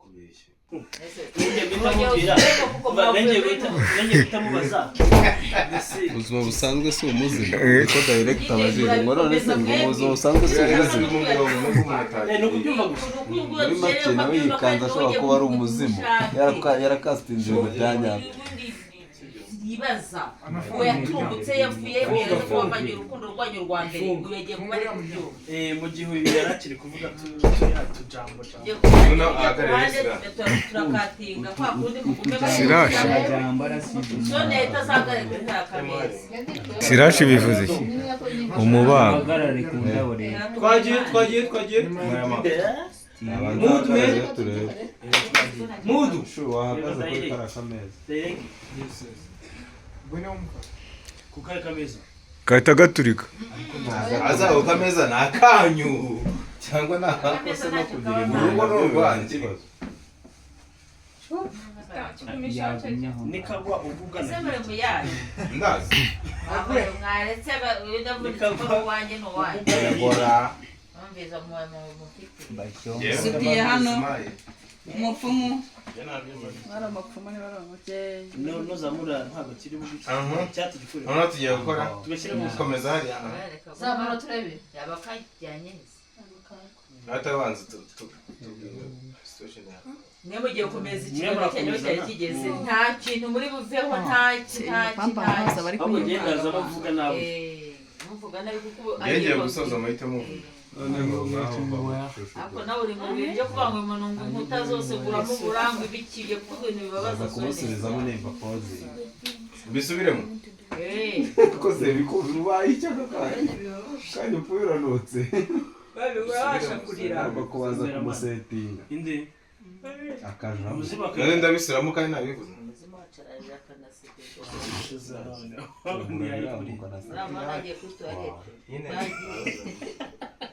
kubeshya ubuzima busanzwe si umuzima niko director abajije ngo none se ngo ubuzima busanzwe si umuzima muri make nawe yikanze ashobora kuba ari umuzimu yarakasitinze ibintu bya nyabyo yibaza uwo yatumbutse yavuye yemeza ko wavanye urukundo rwanyu rwa mbere ngo yagiye kuba ari kubyo mu gihe uyu yarakiri kuvuga tujambo turakatinga kwa kundi mugume Sirashi Sirashi bivuze iki umubaga twagiye mudu wahagaze kuri karaka meza kukaya kameza kahita gaturika azaho kameza ni akanyu cyangwa ni akakose no kugira urugo n'urwanjye nikagwa uvugana semere muyaye ndazi mwaretse udavuga wanjye no wanjye yagora ambiza mu Sudiye hano umupfumu no zamura ntabwo kiri bugufi cyati gikorera hano tugiye gukora tugashyira mu komeza hari zamura turebe yabakajyanye atabanza situation yawe mwe mugiye kumeza ikibazo cyanyu cyari kigeze nta kintu muri buveho nta ahubwo ngendaza bavuga nabo muvuga nabi kuko yengeye gusoza amahitamo ako nawe uri mu bintu byo kubanga umuntu ngo inkuta zose guramo uburambe bikiye kuko ibintu bibabaza kumusubizamo nemba pause bisubiremo koze bikuzi ubaye icyo kandi upuranutse babasha kurira bakubaza kumusetinga inde akajamo none ndabisiramo kandi nabivuze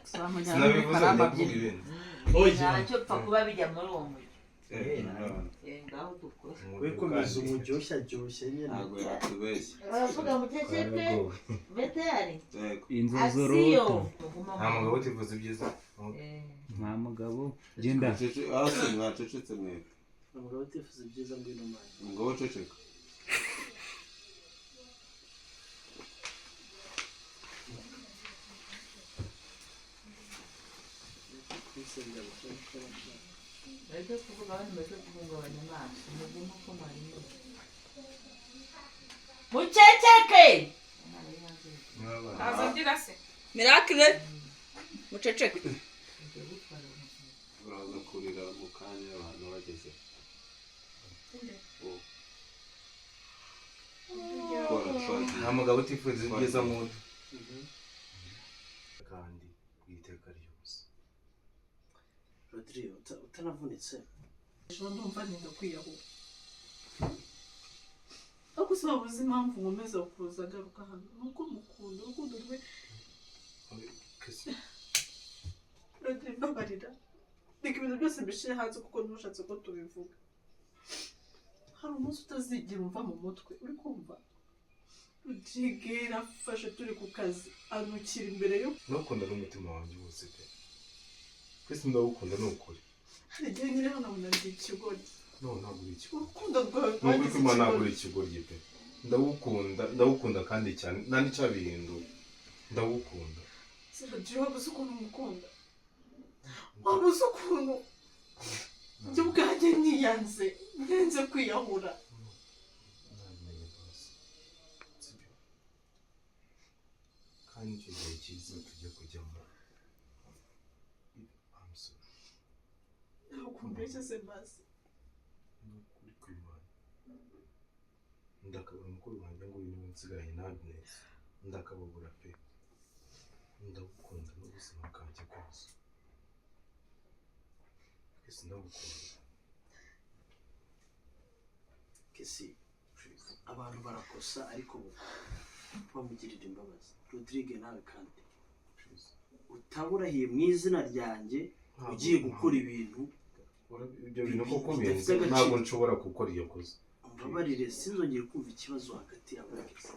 sinabivuze ndavuga ibintu ntacyo pfa kuba bijya muri uwo mujyi ngaho dukora wekomeza umujyoshya jyoshye nyine ntabwo yatubeshye baravuga muteceke veteri inzu z'uruto nta mugabo utivuza ibyiza nta mugabo genda hasi mwacecetse mwebwe umugabo utifuza ibyiza ngwino manje umugabo ceceka Ariko kuvuga abantu bari guhungabanya amaso muguma ko marimo muceceke azandira se miracle muceceke uraza kurira mu kanya abantu bageze nta mugabo utifuza ibyiza mudu kandi kwiteka ryose Rodrigo utanavunitse ejo ndumva nenda kwiyahura ariko sibabuze impamvu nkomeza kuza agaruka hano nuko mukunda urukundo rwe Rodrigo mbabarira reka ibintu byose mbishyire hanze kuko ntushatse ko tubivuga hari umunsi utazigera umva mu mutwe uri kumva Rodrigo yarafashe turi ku kazi anukira imbere yo ntukunda n'umutima wanjye wose pe twese ndawukunda ni ukuri hari igihe nyine hano nabona ndi ikigoryi ntabwo uri ikigoryi urukundo rwawe nubwo ko imana ntabwo uri ikigoryi pe ndawukunda kandi cyane nta n'icyabihindura ndawukunda Rodrigo wabuze ukuntu umukunda wabuze ukuntu njye ubwanjye niyanze nyenze kwiyahura kandi icyo gihe cyiza tujya kujyamo ntakumbeshye se maze n'ukuri kw'Imana ndakabura mukuru wanjye ngo uyu niwe nsigaye Agnes ndakababura pe ndagukunda n'ubuzima bwanjye bwose twese ndagukunda kesi abantu barakosa ariko bamugirira imbabazi Rodrigue nawe kandi utaburahiye mu izina ryanjye ugiye gukora ibintu ibyo bintu koko birenze ntabwo nshobora gukora iyo koza mbabarire sinzongeye kumva ikibazo hagati yawe na kesi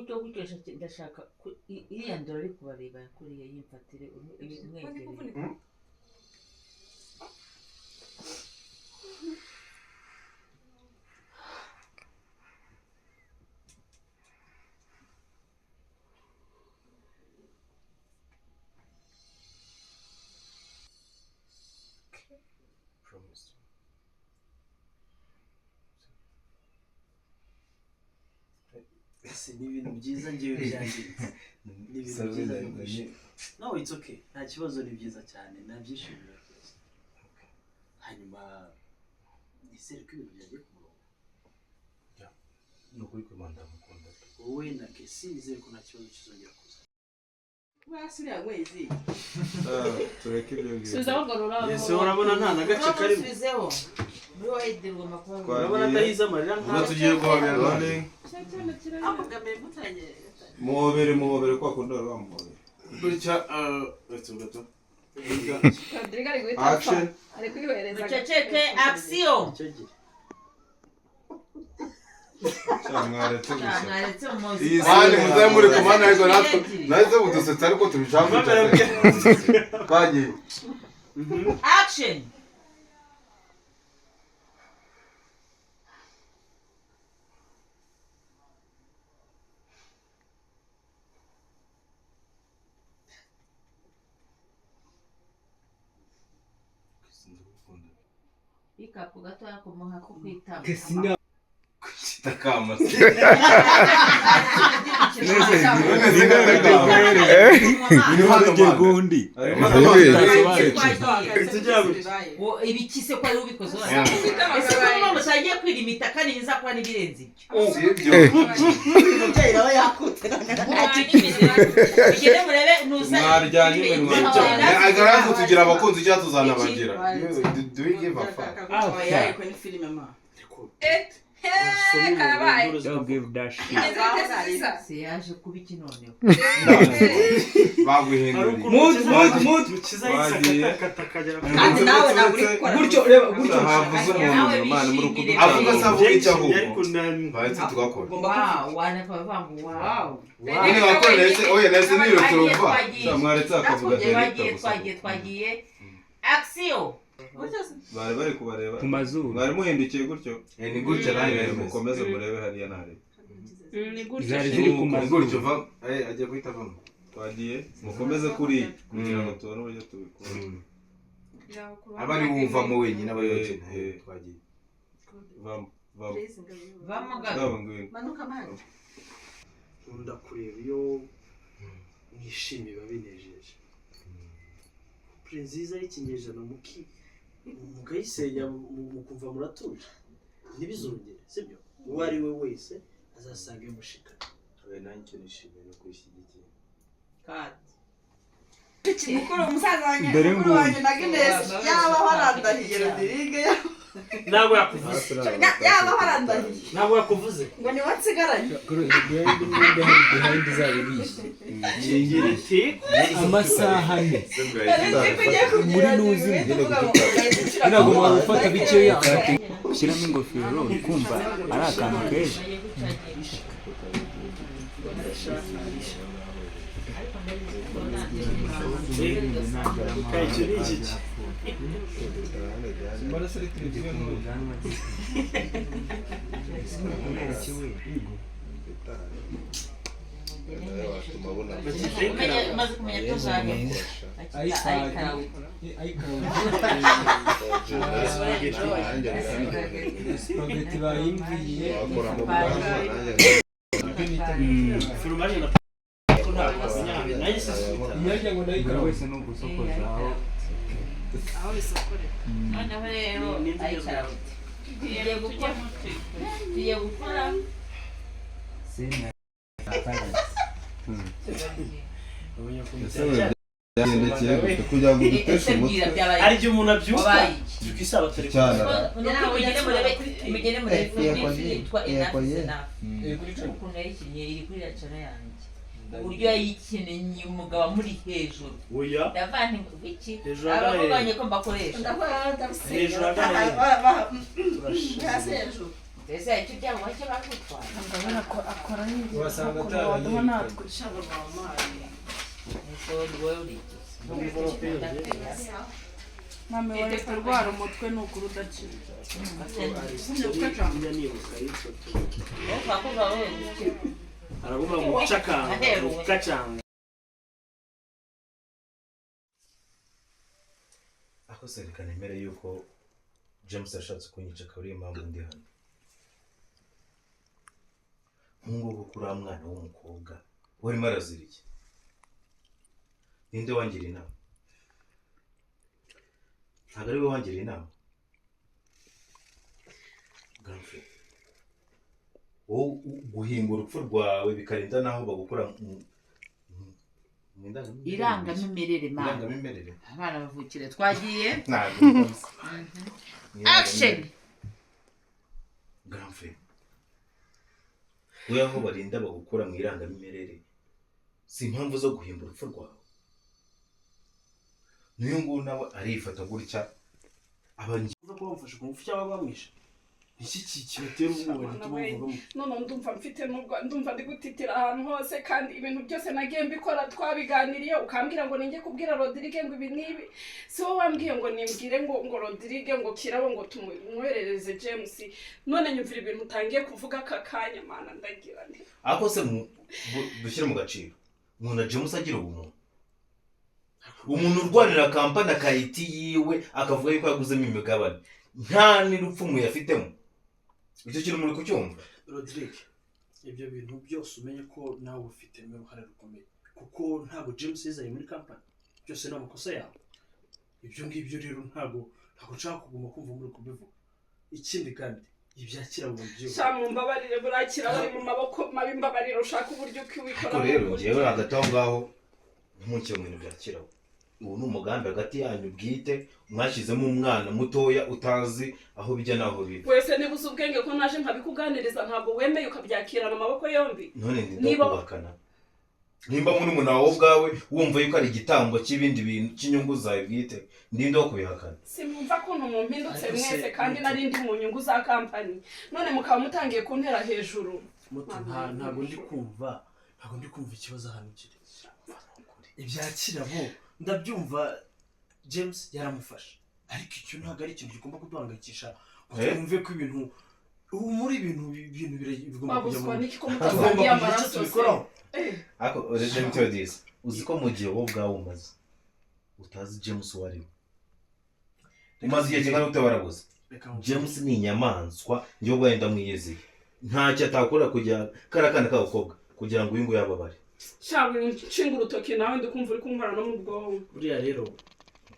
umuti wo gukoresha ndashaka iriya ndoro ari kubareba yakuriye yimfatire umwegereye. ese ni ibintu byiza ngewe byangiritse ni ibintu byiza bigushe no it's okay nta kibazo ni byiza cyane nabyishimira rwose hanyuma nizere ko ibintu byagiye ku murongo ni ukuri kw'Imana ndamukunda wowe na Kesi nizere ko nta kibazo kizongera kuza Wasiriya gwezi. tureke ibyo ngibyo Suza bagorora. ese urabona nta na gace karimo Subizeho. Muri wayidirwa makuru. urabona atahize amarira ubwo tugiye guhobera none muhobere kwa kundi wari wamuhobere gutya gato Rodrigo ari guhita Action. ari kwihereza. Muceceke action. icyo gihe cyamwaretse gusa Mwaretse umuzi. mani muzamure ku mana ariko natwe nahise budusetsa ariko tubishaka twagiye Action. Ikapu gatoya kumuha ko kwitaba. kitakama gundi Ibikise ko ari ubikoze ese ko musangiye kwirimita kandi nizakora n'ibirenze umubyeyi nawe yakutera igere murebe nusa mwaryanye iminwa agaraza tugira abakunzi cyangwa tuzanabagira do we give a fuck Ariko ni filime ma. Karabaye. don't give that shit se yaje kuba iki noneho baguhinduriye mukiza yisakata akagera Kandi nawe ntabwo uri gukora. gutyo reba gutyo havuze umuntu Imana muri kudu avuga se avuga icyo ahubwo bahise tugakora wow wanapava wow nyine wakora nese oya nese niyo turumva cyamwaretse akavuga twagiye action bari kubareba Ku mazuru. mwari muhindukiye gutyo ni gutya nawe mukomeze murebe hariya narebe Ni gutyo. Zari ziri ku mazuru. gutyo va agiye guhita avamo twagiye mukomeze kuri kugira ngo tubone uburyo tubikora aba ari wumvamo wenyine aba yokina twagiye vamo vamo ngwino manuka manje nkunda kureba iyo mwishimye biba binejeje kure nziza y'ikinyejana mukayisenya mukumva muratuje ntibizongere sibyo uwo ari we wese azasanga imushikana abe nanjye nishimiye no kwishyigikira Mukuru umusaza wanjye. Dore Mukuru ngubu. wanjye na Guinness. Yaba warandahiye Rodrigo. ntabwo yakuvuze Yaba warandahiye. ntabwo yakuvuze Ngo ni wansigaranye. kingira iti amasaha ane Ari kugiye kugira nuzi ntabwo gufata bikeya ushyiramo ingofero ukumva ari akantu keza kayicyo ni iki maze kumenya tuzanye Spaghetti bayimviye foromaje na ko ntabwo nanjye imyanya ngo ndayikora wese ni ugusokoza aho aho bisokorera. noneho rero ayikara tugiye gukora senya byagendekeye gute kugira ngo duteshe umutwe hari igihe umuntu abyuka byuka isaha batari cyane mugende murebe filime yitwa inafisena ukuntu yayikinnye iri kuri racana yanjye uburyo yayikinnye umugabo amuri hejuru oya ndavana iki Hejuru abavuganye ko mbakoresha hejuru agana Hasi hejuru. ese icyo cyangwa cyo bakutwara ndabona ko akora n'ibyo Wasanga waduha natwe shaba mamaye ese wowe uri mame wareka rwara umutwe ni ukuri udakira araguma mucakanga ako serekana imbere yuko James yashatse kunyica akaba ariyo mpamvu ndi hano nk'ubu kuri mwana w'umukobwa warimo arazira iki ninde wangira inama ntabwo ari we wangira inama Gamfe wowe guhimba urupfu rwawe bikarinda naho bagukora irangamimerere mama irangamimerere abana bavukire twagiye ntabwo action Gamfe we aho barinda bagukora mu irangamimerere si impamvu zo guhimba urupfu rwawe niyo ngubu nawe arifata gutya uza kuba bamufashe ku ngufu cyangwa bamwishe iki kibatera ubwoba gituma bavugamo none ndumva mfite ndumva ndi gutitira ahantu hose kandi ibintu byose nagiye mbikora twabiganiriye ukambwira ngo ninjye kubwira Rodrigue ngo ibi nibi si wowe wambwiye ngo nimbwire ngo Rodrigue ngo kirabo ngo tumwerereze James none nyumvira ibintu utangiye kuvuga aka kanya mana ndagira nti ako se dushyire mu gaciro umuntu James agira umuntu urwanira kampani akayiti yiwe akavuga yuko yaguzemo imigabane nta n'urupfumu yafitemo icyo kintu muri kucyumva Rodrigue ibyo bintu byose umenye ko nawe ufitemo uruhare rukomeye kuko ntabwo James yizanye muri kampani byose ni amakosa yawe ibyo ngibyo rero ntabwo nshaka kuguma kumva muri kubivuga ikindi kandi ibyakira mu byo mumbabarire burakira bari mu maboko mabi mbabarire ushaka uburyo kwibikora ariko rero ngewe hagati aho ngaho ntimukiye mu bintu byakiraho ubu ni umugambi hagati yanyu bwite mwashyizemo umwana mutoya utazi aho bijya naho biva wese niba uzi ubwenge ko naje nkabikuganiriza ntabwo wemeye ukabyakirana amaboko yombi none ndakubakana nimba muri umuntu wawe ubwawe wumva yuko ari igitambo cy'ibindi bintu cy'inyungu zawe bwite ndinde wo kubihakana simumva ko mumpindutse mwese kandi narindi mu nyungu za kampani none mukaba mutangiye kuntera hejuru ntabwo ndi kumva ikibazo hano kiri ibyakira bo ndabyumva James yaramufashe ariko icyo ntabwo ari ikintu gikomba kuduhangayikisha twumve ko ibintu ubu muri ibintu bigomba kujya mu tugomba kugira icyo tubikoraho ariko let me tell you this uzi ko mu gihe wowe ubwawe umaze utazi James uwo ari we umaze igihe kingana gute warabuze James ni inyamaswa njyewe ubwawe ndamwiyiziye ntacyo atakora kugira kariya kana k'agakobwa kugira ngo uyu nguyu ababare cyangwa nshinga urutoki nawe ndi kumva uri kunkora no mu bwonko buriya rero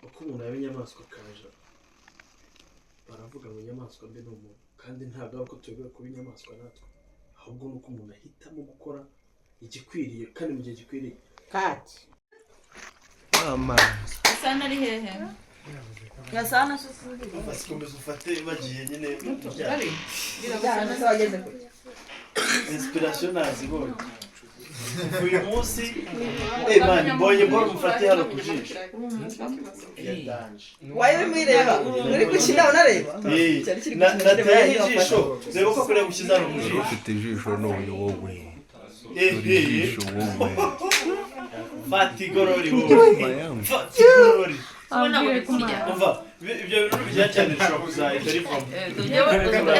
uko umuntu yaba inyamaswa kaje baravuga ngo inyamaswa mbe ni umuntu kandi ntabwo ari uko tuyobewe kuba inyamaswa natwe ahubwo ni uko umuntu ahitamo gukora igikwiriye kandi mu gihe gikwiriye kati mama Gasana ari hehe Gasana susuri basikomeza ufate bagiye nyine bari Gasana wageze kure inspiration nazibonye uyu munsi man mbonye bora mufate hano kujisha wayo mwireba uri gukina unareba nateye ijisho reba ko kure gukiza hano kujisha ufite ijisho n'uyu wowe ijisho wowe fatigorori wowe fatigorori ubona ngo bikurya umva ibyo bintu bijya cyane bishobora kuzahita rivamo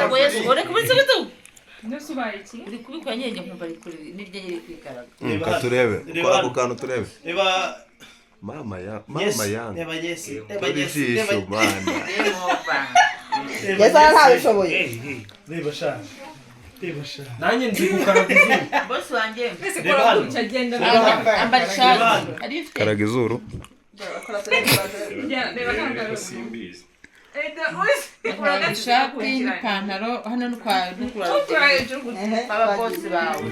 ngo Yesu ore kubitse bitu Nese ubaye iki uri kubikora nyenge nkumva ari kuri niryo nyiri kwikaraga ka turebe kwa ako kantu turebe reba mama yes yangu reba yes reba uri yes ijisho mana Yesu ntabishoboye reba shana reba shana nanjye ndi gukaraga izuru boss wanjye reba hano ambara ishati ari ifite karaga izuru ishati n'ipantaro hano n'ukura baba boss bawe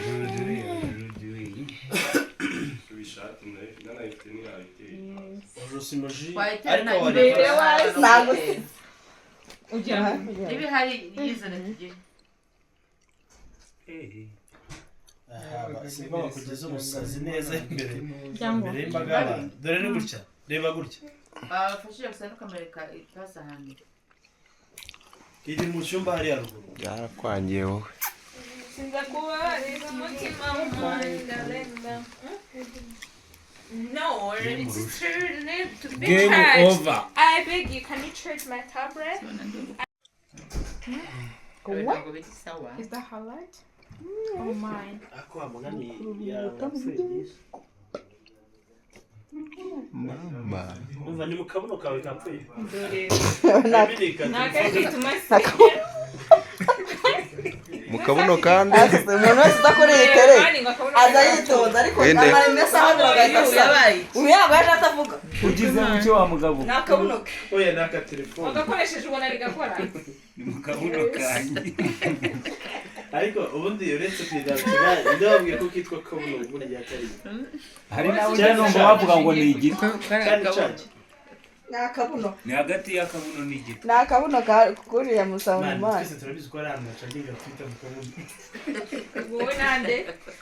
ibihari yizana tugire simba bakugeza umusazi neza imbere y'imbaga y'abantu dore ni gutya reba gutya bafashije gusa n'ukamereka ipasi ahantu iri mu cyumba hariya ruguru. Byarakwangiye wowe. Sinza kubarira umutima w'umurenga. No, it's turning to be Game charged. over. I beg you, can you charge my tablet? What? Is that highlight? Oh my. Ako amugani ya Fredis. Mama. Umva ni mukabuno kawe kapfuye. Mu kabuno kandi umuntu wese udakoreye itere aza yitonda ariko amara imesaha biragahita uyu yaba yaje atavuga ugize mucyo wa mugabo ni akabuno ke oya ni akatelefone Wagakoresheje ubona rigakora. ni mu kabuno kanjye ariko ubundi uretse kwidagira ndababwiye ko kitwa kabuno ubundi yatari hari nawe njya numva bavuga ngo ni igiti kandi cyaje ni akabuno ni hagati y'akabuno n'igiti ni akabuno kuriya musanga mu mazi twese turabizi ko ari ahantu bacaginga twita mu kabuno Wowe nande?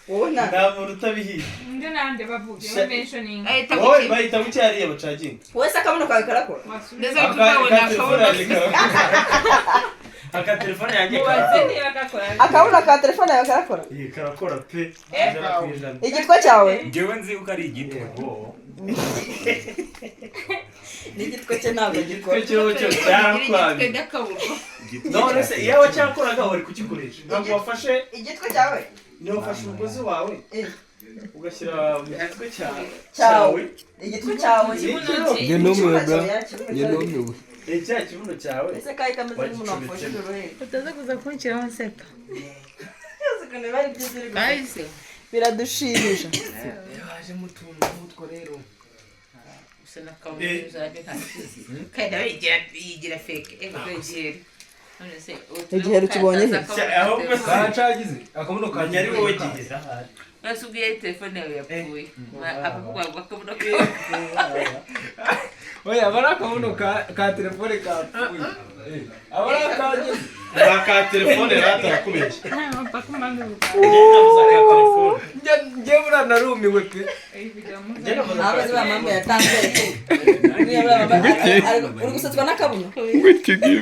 wowe nta nta muntu utabihiye Nde nande bavuge we mentioning. wowe bahita mu cyariya bacaginga wese akabuno kawe karakora Ndeza kubona akabona. akatelefone yanjye Mubaze niba gakora. akabuno ka telefone yawe karakora iyi karakora pe ijana ku ijana igitwa cyawe njyewe nzi ko ari igiti n'igitwe cye ntabwo gikora cyo cyarakwanze none se iyo wacyakoraga wari kukikoresha ntabwo wafashe igitwe cyawe niba wafashe umugozi wawe ugashyira mu gitwe cyawe igitwe cyawe Njye numiwe bra. Njye numiwe. cya kibuno cyawe ese kayi kameze nk'umuntu wafashije uruheri Utaza kuza kunshyiraho nseka. ukuntu biba ari byiza uri gukora. Bahise. biradushimisha yaje mutuntu mutwo rero Usa na kabona zaje ntakizi. Kandi nawe yigira fake. Ego kwegera. None se igihe rukibonye he ahubwo Karacagize akabuno kanya ari wowe gihe Nasubiye telefone yawe yapfuye. Akavuga ngo akabuno kawe. oya bara akabuno ka telefone kapfuye abara kaje aka telefone ratarakubeshya Mpaka mbanduka. nabuze aka telefone njye bura narumiwe pe ntabwo azi bamama yatanze uri gusatswa n'akabuno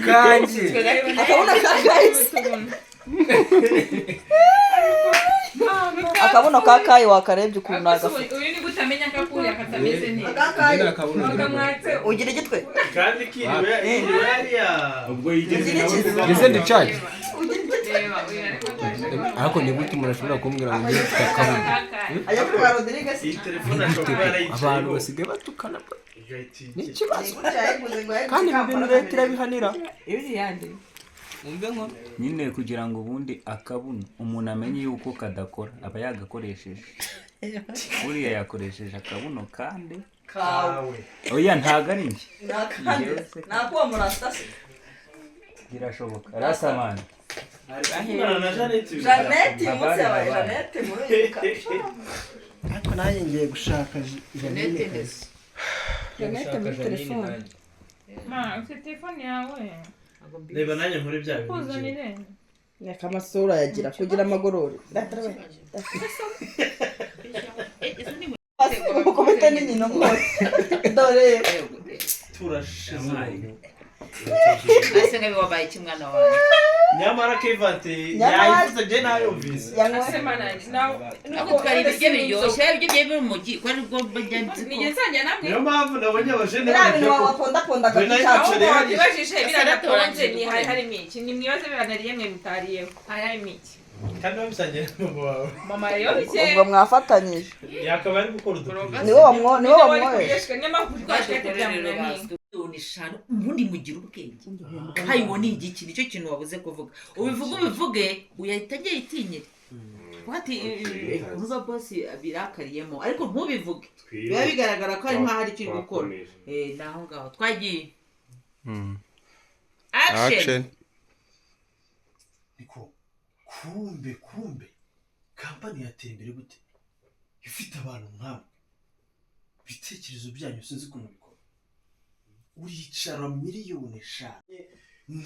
kanje akabuno ka kahise akabuno ka kayi wakarebye ukuntu nagafite Uyu ni gutamenya kakuri akatameze neza. akakayi Wakamwatse. ugira igitwe kandi kiriwe hariya ubwo yigeze ngeze ndi charge Reba uyu ariko. ariko ni gute umuntu ashobora kumbwira ngo njye mfite akabuno ajya kuri ba Rodriguez iyi telefone ashobora kuba yarayicayeho abantu basigaye batukana igahita ni ikibazo yayibuze ngo kandi ibi bintu leta irabihanira ibiri yandi nyine kugira ngo ubundi akabuno umuntu amenye yuko kadakora aba yagakoresheje uriya yakoresheje akabuno kandi kawe oya ntago ari njye nakuwa murastasi birashoboka rasamani ari na Jeannette Jeannette uyu munsi yabaye Jeannette muri uyu ariko nanjye ngiye gushaka Jeannette ndetse. Jeannette muri telefone Ma, ufite telefone yawe. reba nanjye nkore bya bintu Kuzanire. reka amasura yagira kugira amagorori ukubita n'inyina mwose dore turashize Ase ngabe wabaye kimwana wawe. nyamara Kevate Nyamara- yayivuze je nayumvise yanyweye Asema nani. Now, Ako twari ibiryo biryoshye, ibiryo byo mu mujyi, kwari bwo bajyanze. Nige nsanya namwe. niyo mpamvu nabonye abajene biriya bintu barya ko wapondapondaga Bene by'icyatsi yacu rero- Wabibajije biranatonze ni Asa harimo iki? Ni mwibaze bibanariye mwe mutariyeho. Harimo iki? kandi wabisangiye na mama wawe Mama yoroshye. ubwo mwafatanyije yakaba ari gukora udupira niwe wamwoheje Niyo mpamvu twashaka kubyamura Eshanu ubundi mugira ubwenge hayiwo ni igiki nicyo kintu wabuze kuvuga ubivuge uyahita agiye itinyira wati uruba boss birakariyemo ariko ntubivuge biba bigaragara ko ari nkaho ari icyo uri gukora naho ngaho twagiye action niko kumbe kampani yateye imbere gute ifite abantu nk'abo ibitekerezo byanyu sinzi ukuntu bikora uricara miliyoni 5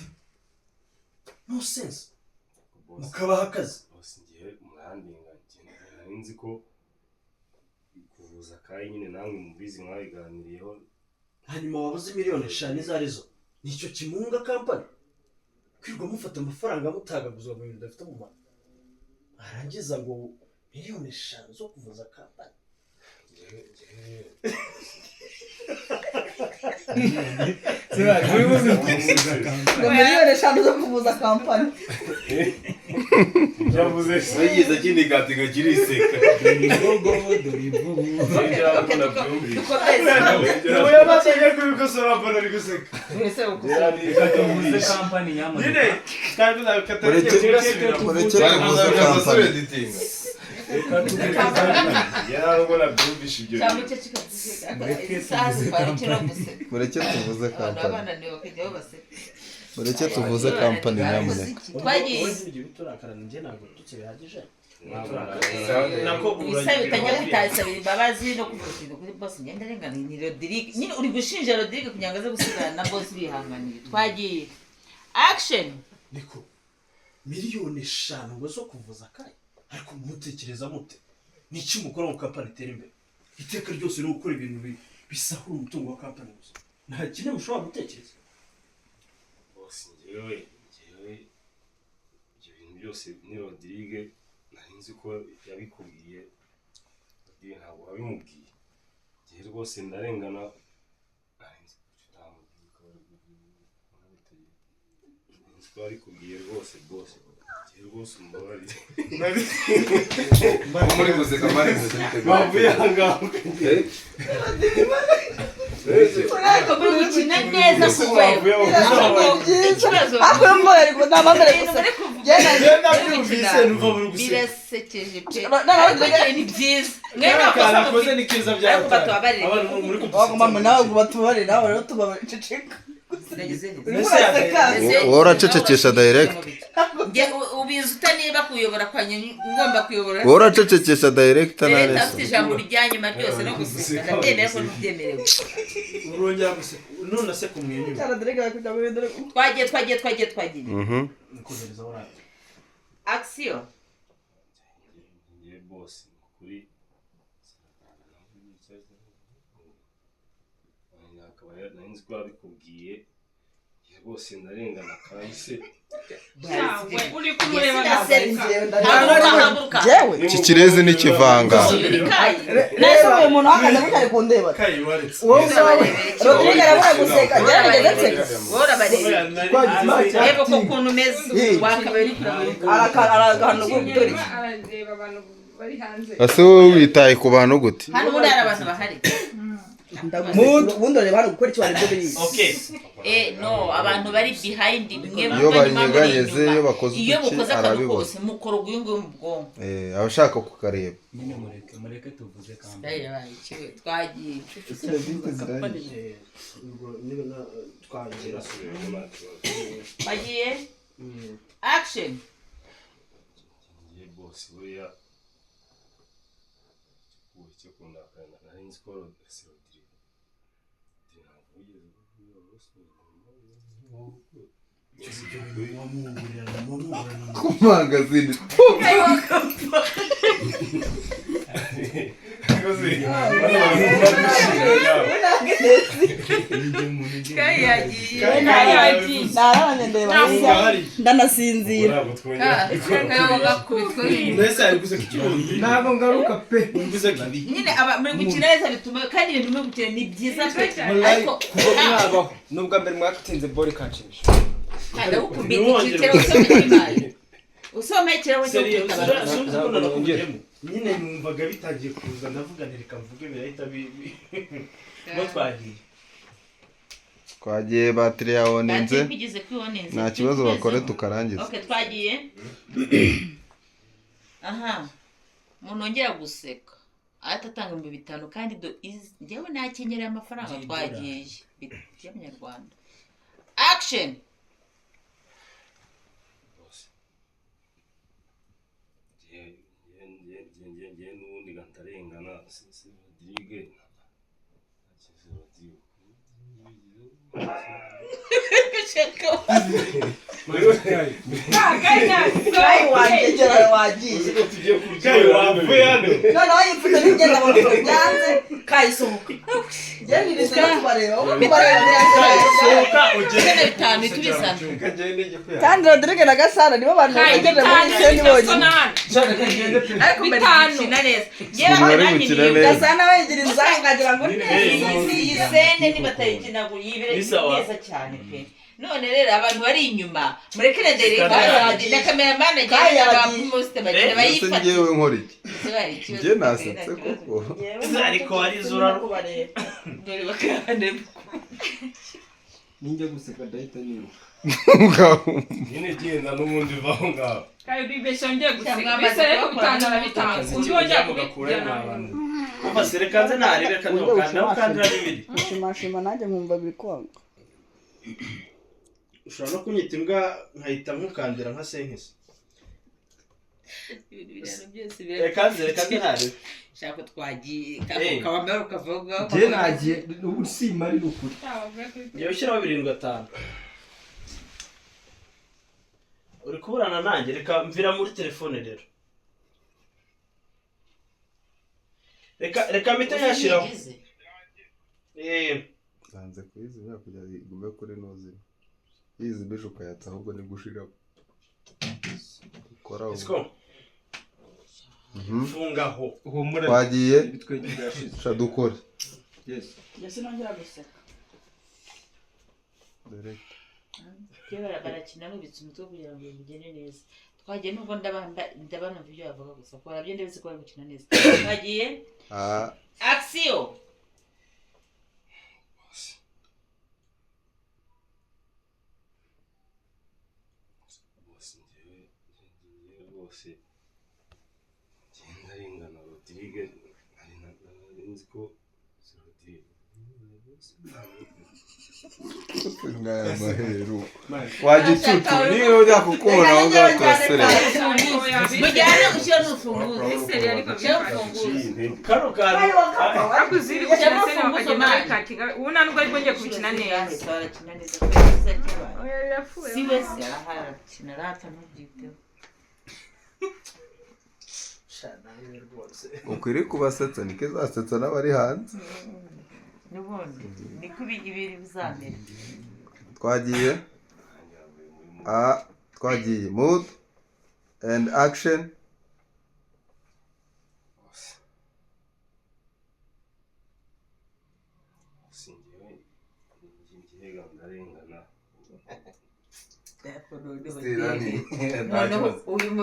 no sense mukabaha akazi bose ngiye umwandinga nari nzi ko kuvuza kayi nyine namwe mubizi mwabiganiriyeho hanyuma wabuze miliyoni 5 izo arizo nicyo kimunga kampani kwirwa mufata amafaranga mutagaguzwa mu bintu bidafite umumaro arangiza ngo miliyoni 5 zo kuvuza kampani miliyoni 5 zo kuvuza kampani yavuze yagize ikindi gatigo kiriseka ubu yamategeko kubikosora mbona ari guseka tuvuze kampani nyamuneka yarabona byumvisha ibyo mureke tuvuze kampani nyamuneka twagiye isabe utajya kutasabira imbabazi no kuvuga kuri boss ngenda rengana ni Rodrigue nyine uri gushinja Rodrigue kugira ngo aze gusigara na boss bihanganiye twagiye action niko miliyoni 5 ngo zo kuvuza kayi ariko mutekereza mute niki mukora mu kampani itera imbere iteka ryose no gukora ibintu bisahura umutungo wa kampani gusa nta kintu ushobora gutekereza bose ngewe ibyo bintu byose ni Rodrigue nzi ko yabikubwiye ntabwo wabimubwiye igihe rwose ndarengana nzi ko yabikubwiye rwose bose igihe rwose umubabarire muri guseka mari bavuye ahangaha ariko muri gukina neza kuwewe ikibazo ahubwo yari kudamamara guseka birasekeje pe ni byiza mwene ni kiza byawe abantu muri mama nawe batubare nawe rero tubaceceka uracecekesha direct ubizi utaniba kuyobora kwa ngomba kuyobora uracecekesha direct na leta afite ijambo ryanyuma ryose no guseka ndatemera ko ntibyemerewe urongera guseka none se kumwenyura cyara direct bakujya mu bindere twagiye nikohereza oranje action ye boss kuri akaba nzi ko yabikubwiye rwose ndarengana kahise uri kumureba jewe iki kirezi n'ikivanga nese uyu muntu wakaje mutari kundeba wowe Rodrigue arabura guseka gerageze reba ko kuntu umeze wakabari aragahano gutori arareba abantu bari hanze ase wowe witaye ku bantu gute hano muri abantu bahari ubundi reba hano gukora icyo bari byo okay no abantu bari behind bimwe iyo banyeganyeze iyo bakoze iyo iki mukoze akantu arabibona kose mukora uyunguyu mu bwonko abashaka kukareba nyine mureke tuvuze kampani twagiye twagiye action ye boss buriya cyo kundakana nari nzi ko Rodrigue ku magazine ndanasinzira ntabwo ngaruka pe nyine muri gukina neza bituma kandi ibintu muri gukina ni byiza pe ariko mwabaho nubwo mbere mwatinze bori kanshimisha kandi ukubita ikitero usomekera we nyine numvaga bitagiye kuza ndavuga ntireka mvuge birahita bo twagiye batiri yawonenze nta kibazo bakore tukarangiza okay twagiye aha umuntu ongera guseka atatanga 5,000 kandi njyewe nakenyereye amafaranga twagiye y'Abanyarwanda action n'ubundi gantarengana Rodrigue noneho yipfuza n'igenda mu biro byanze kayisohoka Byaririza kubareba. Kubareba ugene bitanu tubisana. kandi Rodrigue na Gasana nibo bantu bategereje muri seni bonyine. Ariko bitanu na neza. Yewe nanyiriye Gasana wegira inzangagira ngo iyi sene nibatayikina yibere neza cyane pe. None rero abantu bari inyuma murekere direct na cameraman agiye abamuste bagire bayifata. Ngewe nkora iki? Nge nasetse koko. ariko ari zura Dore bakande. Ninjye guseka ndahita niruka. nyine genda n'ubundi vaho ngaho Kayo bibesha ngiye guseka. Bise rero bitandara bitanga. Uzongera kubijyana. Umva serekanze narebe kanokanda ukandira bibiri. Shima nanjye nkumva bikwanga. Ushobora no kunyita imbwa nkahita nkukandira nka senkisi. Rekanze narebe. Shaka twagiye kabamera ukavuga. Je nagiye ubu simari rukuri. Ngiye ushyiraho 75. Uri kuburana nanjye reka mvira muri telefone rero. Reka mpita yashiraho. Zanze kuyizimya kugira igume kuri nozira. Izi bisho kayatsa ahubwo ni gushira. Kora ubu. Fungaho. Twagiye shadukore. Yes. Yesi nongera guseka. Direct. Kera barakina n'ubitse umutwe kugira ngo bigene neza. Twagiye nubwo ndabana video yavuga gusa ko arabye ndetse ko ari gukina neza. Twagiye action. rwose genda ringana Rodrigue nzi ko Ngaya maheru. Wagicucu niyo ujya kukubona aho ngaho turaserera. Mujyane gushyira n'urufunguzo. Iseri ariko by'urufunguzo. Kano kantu akuziri gukina sene bakagenda bakakiga ubona nubwo ariko ngiye kubikina neza. Barakina neza. Oya yafuye. Si wese arahara kina rata n'ubyiteho. Ukwiriye kubasetsa nike zasetsa n'abari hanze. Nubundi niko ibiri bizamera. Twagiye twagiye mood and action.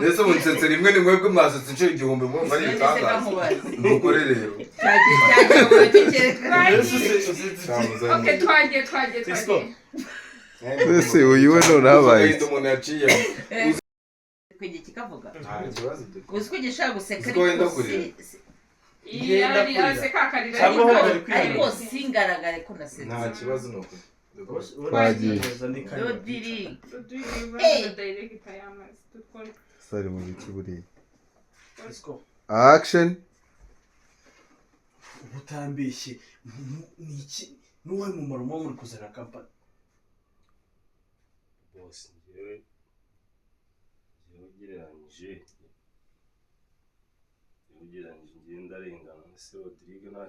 Ese umusetse rimwe ni mwebwe mwasetse inshuro igihumbi mu bari itangaza. Nukore rero. Okay, twagiye. Ese uyiwe none habaye. Umuntu yaciye. Kwige kikavuga. Nta kibazo. Uzi ko gishaka guseka ariko singaragare ko nasetse. Nta kibazo nuko. Twagiye. Sari mu biki buri. Action. Ubutambishye niki nuwe mu marumo muri kuzana company. Boss ngewe ugereranyije ngenda rengana se Rodrigue na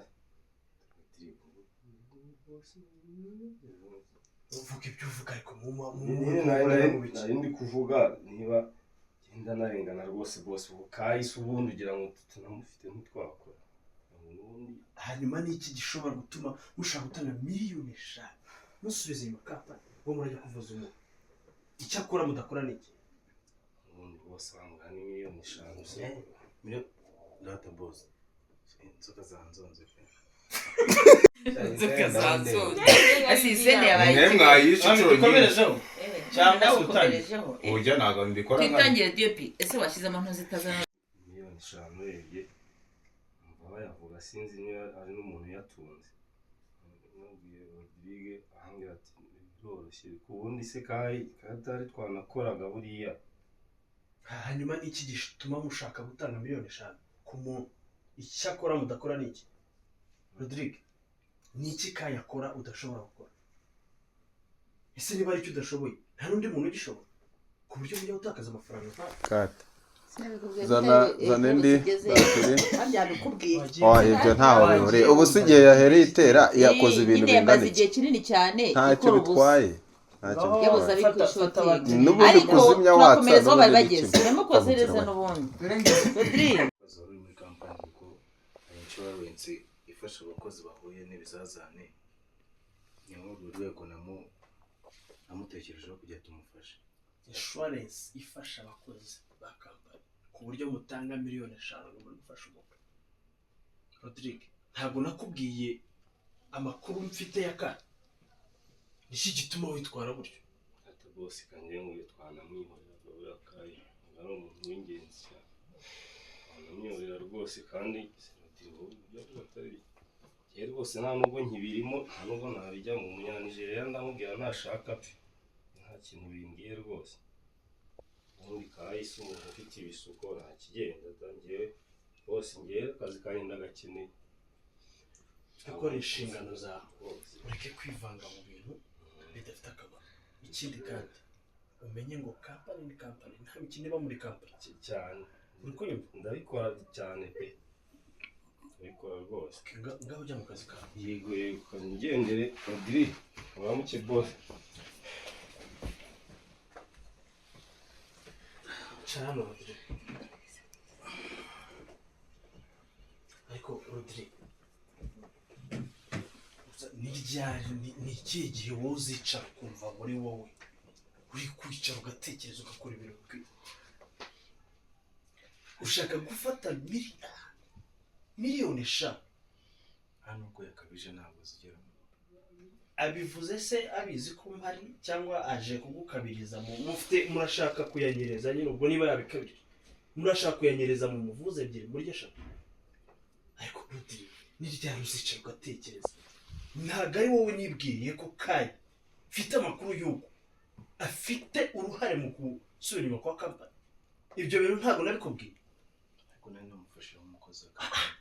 uvuga ibyo uvuga ariko nari ndi kuvuga niba genda narengana rwose boss ukahise ubundi ugira ngo tunamufite ntitwakora. Hanyuma niki gishobora gutuma mushaka gutanga miliyoni 5 musubiza inyuma company bo murajya kuvuza umuntu icyakora mudakora niki ubundi bose bamugana miliyoni 5 data boss inzoka zanzonze asisene yabaye mwayishiciro cyangwa ukomerejeho Ujya naga mbikora nka twitangire diopi ese washize amantu zitazana miliyoni 5 urebye umva yavuga sinzi niba ari n'umuntu yatunze nabwiye Rodrigue ahangira ati biroroshye kubundi se katari twanakoraga buriya. hanyuma niki gituma mushaka gutanga miliyoni 5 ku muntu icyakora mudakora niki Rodrigue niki kayakora udashobora gukora ese niba ari cyo udashoboye nta n'undi muntu ugishoboye ku buryo mujya utakaza amafaranga kata zana indi batiri babyabikubwiye ibyo ntaho bihuriye ubu si igihe yahereye itera yakoze ibintu bingana igihe kinini cyane ntacyo bitwaye yabuze abikwishutinga n'ubundi kuzimya watsa turakomereza aho bari bageze ntimukozereze n'ubundi Rodrigue uri muri kampani kuko insurance ifasha abakozi bahuye n'ibizazane ni muri urwo rwego namutekerejeho kugira tumufashe insurance ifasha abakozi ba kampani ku buryo mutanga miliyoni 5 ngo muri gufasha umukwe Rodrigue ntabwo nakubwiye amakuru mfite ya kare niki gituma witwara buryo ati bose kanjye ngo twanamwihorera babura kayi ari umuntu w'ingenzi cyane anamwihorera rwose kandi yari rwose nta nubwo nkibirimo nta nubwo nabijya mu Munyanijeriya ndamubwira ntashaka pe nta kintu bimbwiye rwose ubundi kayi si umuntu ufite ibisuko nta kigenda ngewe rwose ngewe akazi kanjye ndagakeneye gukora inshingano zawe ureke kwivanga mu bintu bidafite akamaro ikindi kandi umenye ngo kampani ni kampani nta mikino iba muri kampani cyane uri kunyumva ndabikora cyane pe ndabikora rwose ngaho ujya mu kazi kawe yego ngendere Rodrigue wamuke boss cyane Rodrigue ariko Rodrigue ni ikihe gihe wowe uzicara ukumva muri wowe uri kwicara ugatekereza ugakora ibintu bikwiye ushaka gufata miliyoni 5 hano ubwo yakabije ntabwo zigera abivuze se abizi ko mpari cyangwa aje kugukabiriza murashaka kuyanyereza nyine ubwo niba yabikabirije murashaka kuyanyereza mu muvuze ebyiri muri eshatu ariko Rodrigue n'iryari uzicara ugatekereza ntabwo ari wowe nibwiriye ko Kayi mfite amakuru y'uko afite uruhare mu gusubira inyuma kwa kampani ibyo bintu ntabwo nabikubwiye ariko nari namufashe umukozi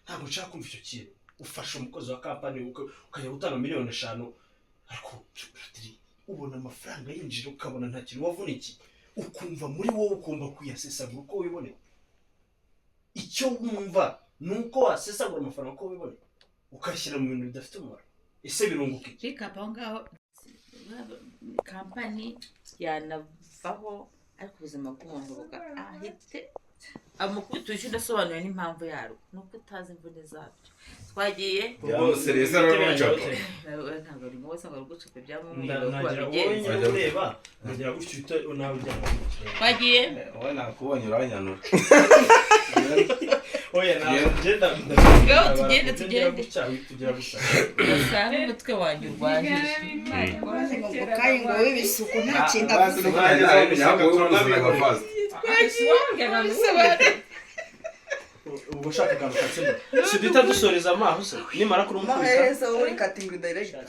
ntabwo nshaka kumva icyo kintu ufasha umukozi wa kampani ukajya gutanga miliyoni 5 ariko Rodrigue ubona amafaranga yinjira ukabona nta kintu wavunikiye ukumva muri wowe ugomba kuyasesagura uko wiboneye icyo wumva nuko wasesagura amafaranga uko wiboneye ukashyira mu bintu bidafite umumaro ese birunguka iki reka ngaho kampani yanavaho ariko ubuzima bw'umuntu ahite amukubita uje udasobanuye n'impamvu yarwo nuko utazi imvune zabyo twagiye serivisi aramucapa ntabwo ari ngombwa ngo rugucupe nagira ureba nagira gutyo nawe ujya twagiye wowe nakubonye uranyanura oya nagenda tugende tugira gusa gasanga umutwe wanjye urwajije ngo Kayi ngo w'ibisuku nta kintu ubwo ushaka akantu katsemo si duhita dusoreza amaho se nimara kurumukubita mahereza wowe katingi director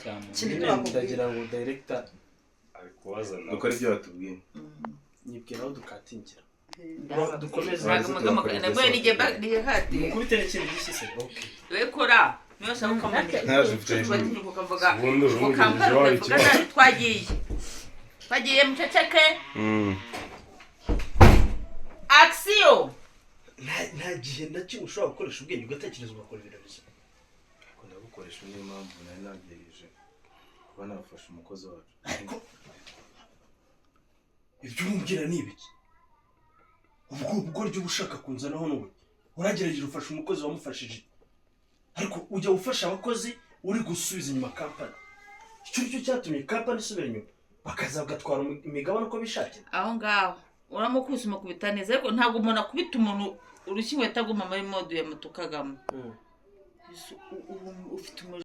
ndagira ngo director ari kubazana dukora ibyo batubwiye nyibwira aho dukatingira dukomeze nabwo nige hati mukubite n'ikindi gishise okay we kora niyo shaka ukamenya ukavuga twagiye muceceke action nta gihe ndakimwe ushobora gukoresha ubwenge ugatekereza ugakora ibintu bishya ariko ndagukoresha niyo mpamvu nari nabyereje kuba nafashe umukozi wacu ariko ibyo umubwira ni ibiki ubwo ryo ushaka kunzanaho n'ubu uragerageje ufasha umukozi wamufashije ariko ujya ufasha abakozi uri gusubiza inyuma kampani icyo cyo cyatumye kampani isubira inyuma bakaza bagatwara imigabane uko bishakira aho ngaho uramukwisuma kubita neza ariko ntabwo umuntu akubita umuntu urushyi wahita aguma muri mode ya mutukagamo ufite